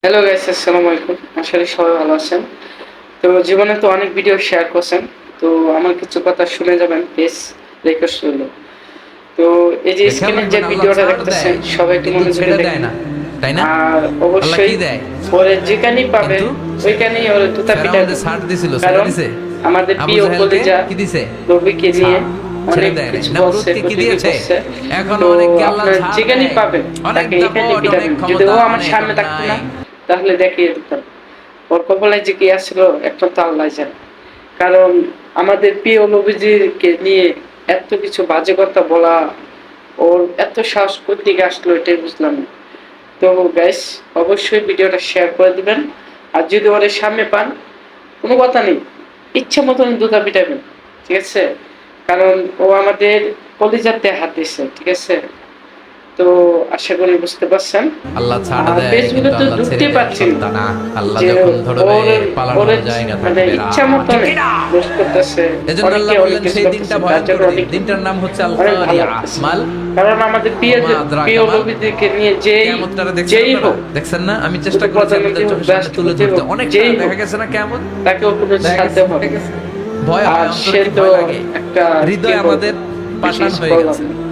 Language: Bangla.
হ্যালো গাইস, আসসালামু আলাইকুম। আশা করি সবাই ভালো আছেন। তো জীবনে তো অনেক ভিডিও শেয়ার করছেন, তো আমার কিছু কথা শুনে যাবেন প্লিজ, রিকোয়েস্ট রইল। তো এই যে খেয়াল স্ক্রিনে যে রাখবেন, আল্লাহ ভিডিওটা ছাড় দেখতেছেন দেয় সবাই একটু কিন্তু মনোযোগে ছেড়ে দেয় দেখেন। না, তাই না? আর আল্লাহ অবশ্যই কি দেয় পরে যেখানেই পাবে কিন্তু? ওইখানেই ওর জুতা ফেরাউনকে পিটাবেন। ছাড় দিছিল, ছেড়ে কারণ দিছে। আমাদের আবু প্রিয় জাহেলকে কলিজা কি দিছে? নবীকে নিয়ে ছাড়, ছেড়ে অনেক দেয় নাই। কিছু বলছে, নমরুদকে কি কুটনীতি দিয়েছে? করছে। এখন তো অনেককে আল্লাহ আপনার ছাড় যেখানেই দেয়, পাবেন অনেক তাকে এখানে দাপট, অনেক পিটাবেন। যদি ক্ষমতা, ও আমার অনেক সামনে থাকতো না অন্যায়। তাহলে দেখিয়ে দিতাম। ওর কপালে যে কি আসছিল এখন তো আল্লাহ জানে। কারণ আমাদের প্রিয় নবীজিকে নিয়ে এত কিছু বাজে কথা বলা, ওর এত সাহস কোত্থেকে আসলো এটাই বুঝলাম না। তো গাইস, অবশ্যই ভিডিওটা শেয়ার করে দিবেন। আর যদি ওর সামনে পান, কোনো কথা নেই, ইচ্ছা মতন দুটা পিটাবেন, ঠিক আছে? কারণ ও আমাদের কলিজাতে হাত দিচ্ছে, ঠিক আছে? তো আশা করি বুঝতে পারছেন। আল্লাহ ছাড় আর দেয় কিন্তু ফেসবুকে তো আল্লাহ ছেড়ে ঢুকতে দেয় পারছি সত্তা না। আল্লাহ যে যখন ধরবে ওর ওর পালানোর জায়গা মানে থাকবে না, ইচ্ছা মতন ঠিক কি না? পোস্ট করতেছে। এজন্য আল্লাহ অনেকে অনেক বললেন কিছু সেই দিনটা করতেছে, তার ভয়ঙ্কর জন্য দিন। অনেক দিনটার নাম হচ্ছে আল অনেক ভালো কারিআহ। লাগতেছে। মাল কারণ আমাদের প্রিয় ওমা আদরাকা প্রিয় মাল। নবীদেরকে নিয়ে যেই কিয়ামতটারে দেখছেন যেই আপনারা? হোক, দেখছেন না? আমি চেষ্টা যদি করেছি প্রধানমন্ত্রী আপনাদের হোক, চোখের সামনে তুলে রাষ্ট্রপতি ধরতে। হোক, অনেকটা যেই হোক, দেখা গেছে না কিয়ামত? তাকেও কোনো দেখা গেছে, সাথে হবে। দেখা গেছে। ভয় আর হয়, অন্তরে সে কি তো ভয় লাগে? একটা কি হৃদয় বলবো, আমাদের পাষাণ বিশেষ হয়ে বললাম গেছে। না।